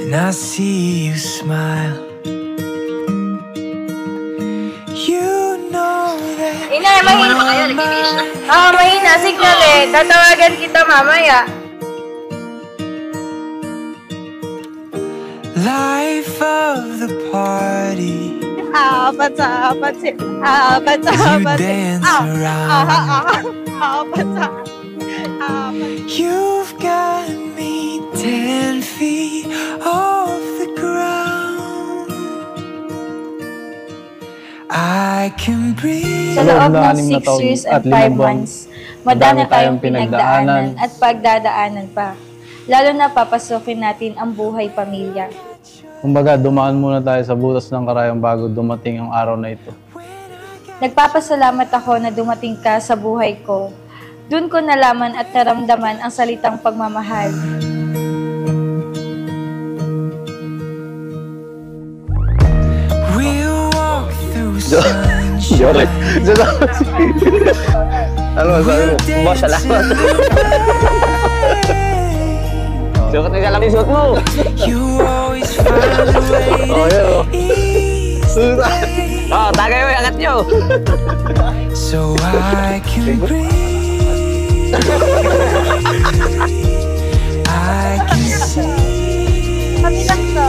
and I see you smile. You know that. Inay, mahina. Mahina. Signal eh. Tatawagan kita mamaya. Life of the party. Apat. You dance around. You've got me 10 feet off the ground. I can breathe. Sa loob ng 6 years and 5 months, madami tayong pinagdaanan at pagdadaanan pa. Lalo na papasukin natin ang buhay pamilya. Kumbaga, dumaan muna tayo sa butas ng karayang bago dumating ang araw na ito. Nagpapasalamat ako na dumating ka sa buhay ko. Doon ko nalaman at naramdaman ang salitang pagmamahal. We'll walk through sunshine. Ano masabi mo? Boss, salamat. Sukat na salamin suot mo. You always find a way to ease the pain. Oh, tagay mo, angat nyo. So I can breathe. I can see. Kami lang to.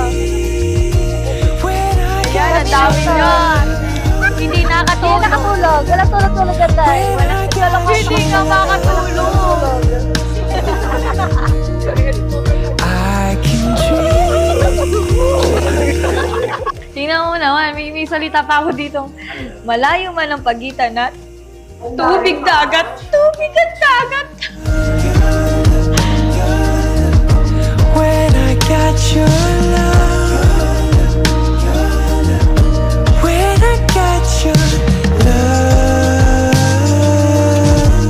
When I Yan, ang dami nyo. Hindi nakatulog. Wala tulog-tulog ka tayo. Hindi ka makatulog. I can dream. Tingnan mo naman, may salita pa ako dito. Malayo man ang pagitan at tubig dagat. Tubig at dagat. When I got your love. When I got your love.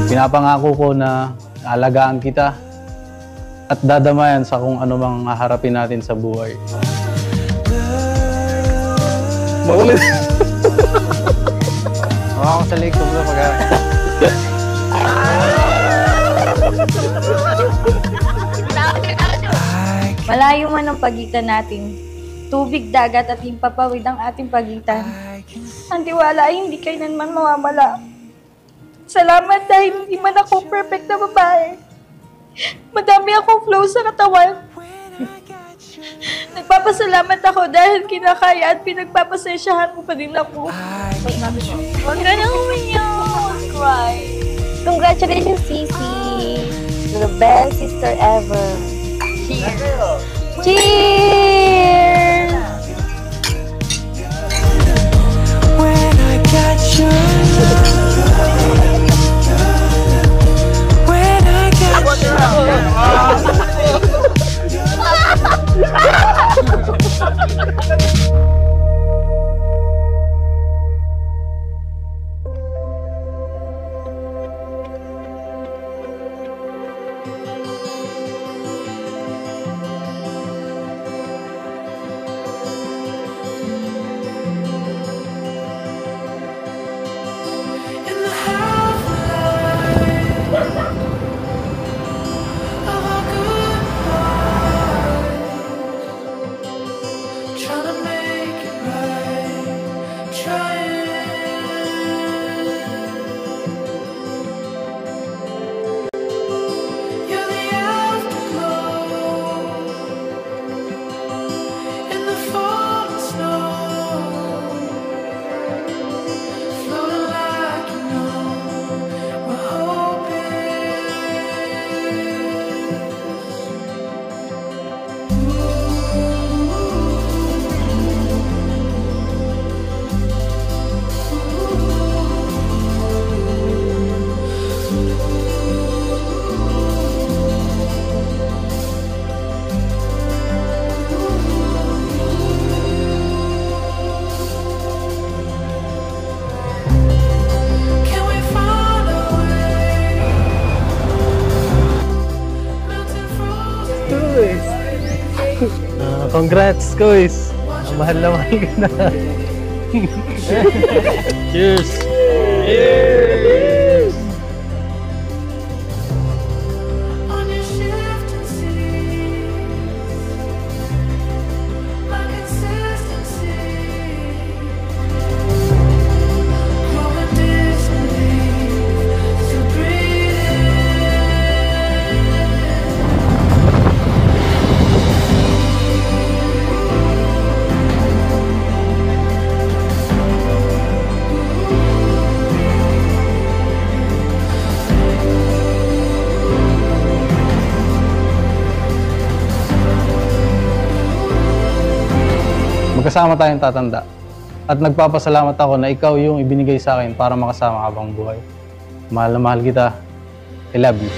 Pinapangako ko na alagaan kita at dadamayan sa kung ano mang haharapin natin sa buhay. Makulit. Hawa ko sa leg ko bro pag Malayo man ang pagitan natin. Tubig, dagat at himpapawid ang ating pagitan. Ang tiwala ay hindi kailanman mawawala. Salamat dahil hindi man ako perfect na babae. Madami akong flow sa katawan. Nagpapasalamat ako dahil kinakaya at pinagpapasensyahan mo pa din ako. Huwag ka nang umiyak. Cry. Congratulations, Sisi! You're the best sister ever. Cheers! Cheers! When I got your love. When I got your love. Congrats, guys! Mahal na mahal ka na. Cheers! Cheers! magkasama tayong tatanda. At nagpapasalamat ako na ikaw yung ibinigay sa akin para makasama habang buhay. Mahal na mahal kita. I love you.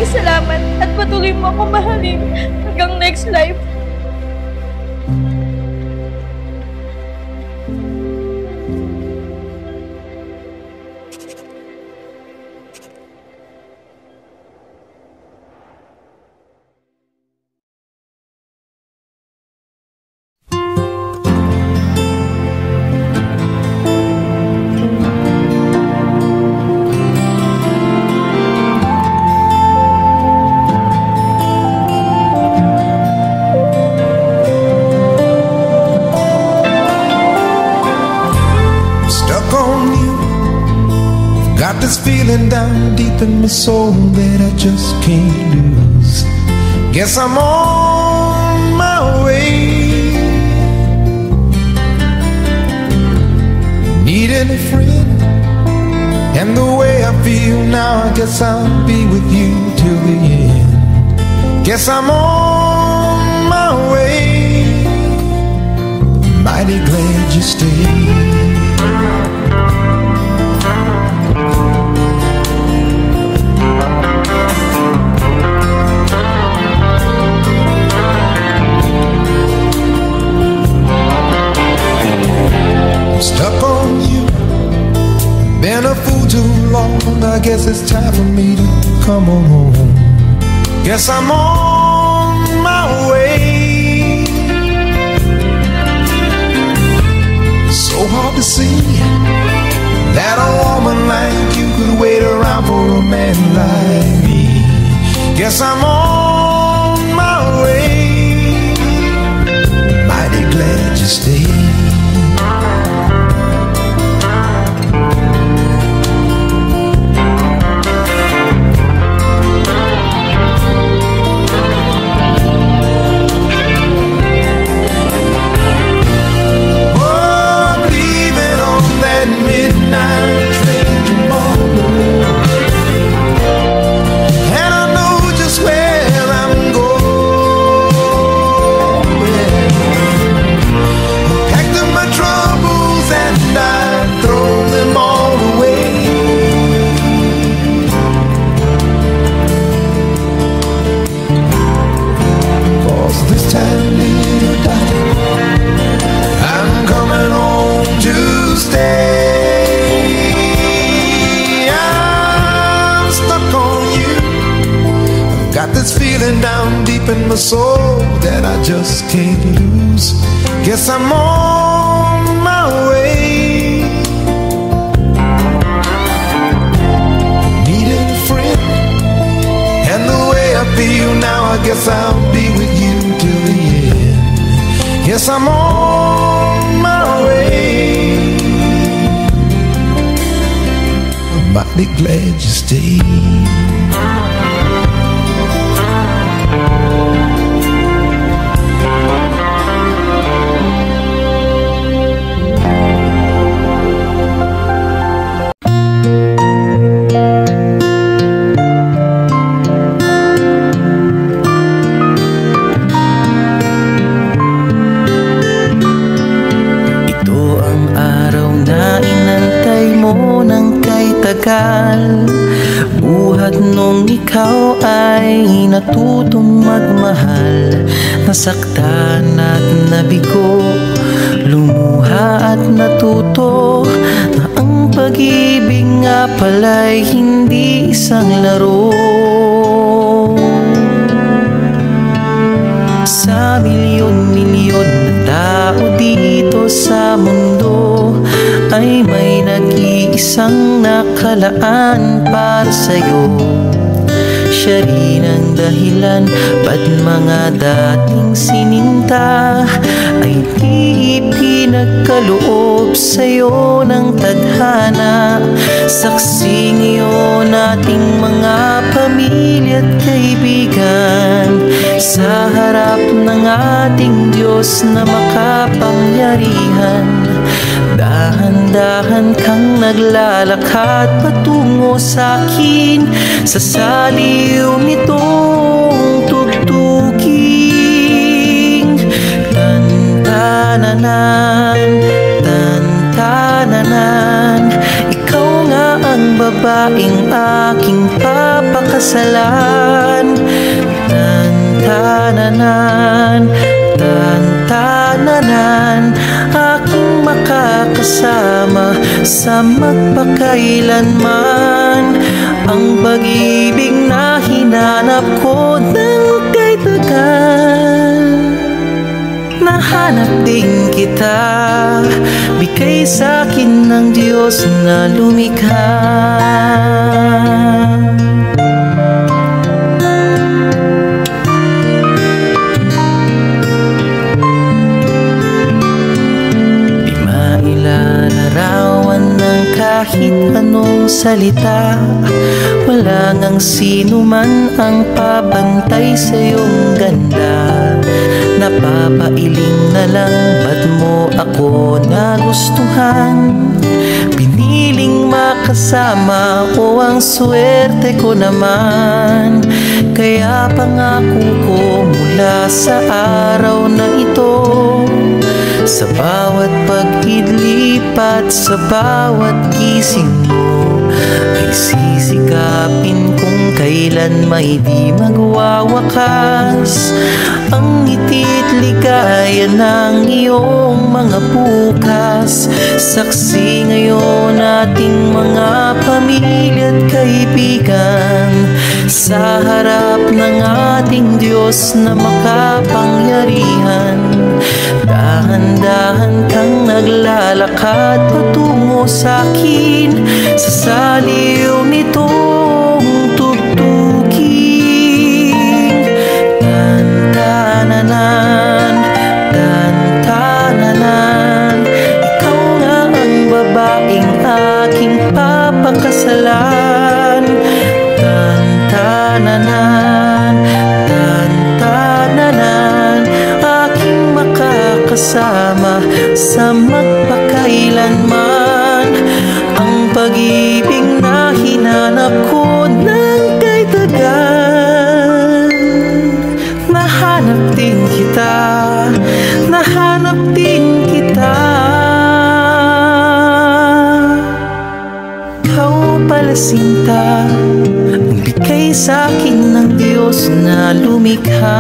Salamat at patuloy mo akong mahalin hanggang next life. Got this feeling down deep in my soul that I just can't lose. Guess I'm on my way. Needing a friend, and the way I feel now, I guess I'll be with you till the end. Guess I'm on my way. Mighty glad you stayed. Stuck on you, been a fool too long. I guess it's time for me to come on home. Guess I'm on my way. So hard to see that a woman like you could wait around for a man like me. Guess I'm on my way. Mighty glad you stayed. Down deep in my soul that I just can't lose. Guess I'm on my way. Needing a friend, and the way I feel now, I guess I'll be with you till the end. Yes, I'm on my way. I'm mighty glad you stayed. Buhat nung ikaw ay natutong magmahal, nasaktan at nabigo, lumuha at natuto na ang pag-ibig nga pala'y hindi isang laro. Sa milyon-milyon na tao dito sa mundo ay may nag-iisang nakalaan para sa'yo. Siya rin ang dahilan ba't mga dating sininta ay di ipinagkaloob sa'yo ng tadhana. Saksi ngayon ating mga pamilya at kaibigan sa harap ng ating Diyos na makapangyarihan. Dahan-dahan kang naglalakad patungo sa'kin sa saliw nitong tugtuging. Tan-tananan, tan-tananan, ikaw nga ang babaeng aking papakasalan. Tan-tananan, tan-tananan, aking makakasama sa magpakailanman. Ang pag-ibig na hinanap ko ng kay tagal, nahanap din kita, bigay sa'kin ng Diyos na lumikha. Kahit anong salita, wala ngang sino man ang pabantay sa iyong ganda. Napapailing na lang, ba't mo ako nagustuhan? Piniling makasama o ang swerte ko naman. Kaya pangako ko mula sa araw na ito, sa bawat pag-idlip at sa bawat gising mo, ay sisikapin kung kailan may di magwawakas ang ngiti't ligaya ng iyong mga bukas. Saksi ngayon ating mga pamilya at kaibigan sa harap ng ating Diyos na makapangyarihan. Dahan-dahan kang naglalakad patungo sa'kin sa saliw nitong tugtuging. Tan-tananan, tan-tananan, ikaw nga ang babaeng aking papakasalan. Tan-tananan, tan-tananan, aking makakasama sa magpakailanman. Ang pag-ibig na hinanap ko ng kay tagal, nahanap din kita, nahanap din kita. Ikaw pala sinta, ang bigay sa'kin ng Diyos na lumikha.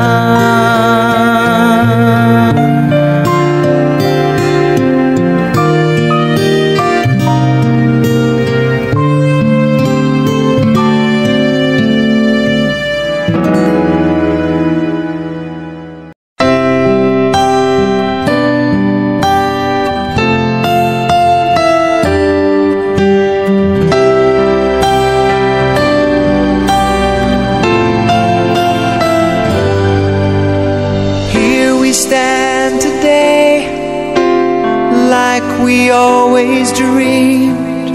We always dreamed,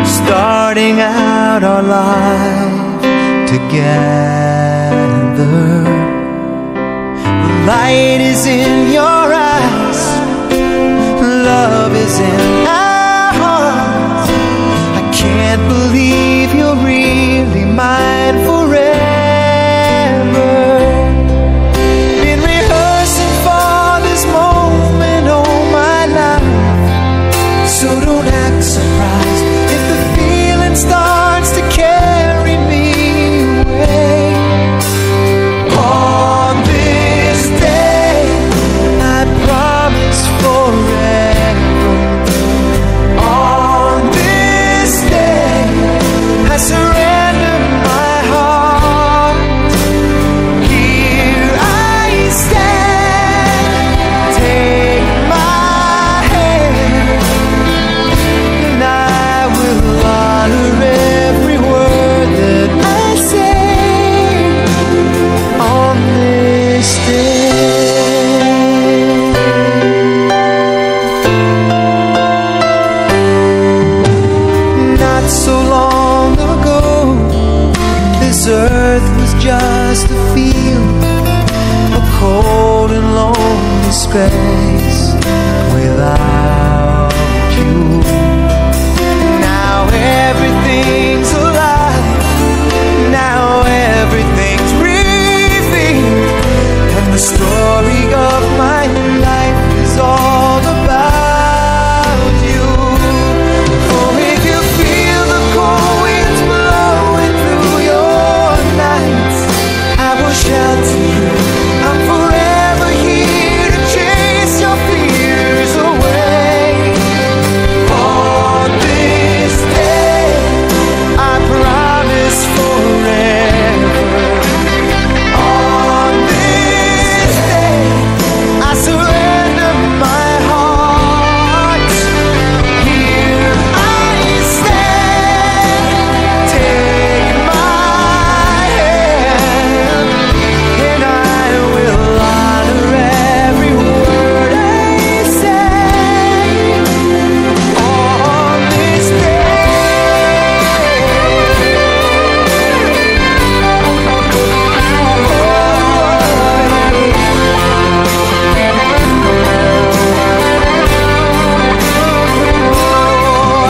starting out our life together. The light is in your eyes, love is in our hearts. I can't believe you're really mine forever. Been rehearsing for this moment all my life. So don't act surprised if the feeling starts to carry me this earth was just a field, a cold and lonely space without you. Now everything's alive, now everything's breathing, and the story of my life is all about you. Oh, if you feel the cold winds blowing through your nights, I will shelter you. I'm forever here to chase your fears away. On this day, I promise forever. On this day, I surrender my heart. Here I stand, take my hand, and I will honor every word I say. On this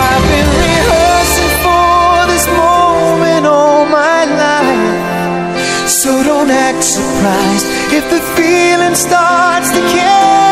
I've been rehearsing for this moment all my life, so don't act surprised if the feeling starts to carry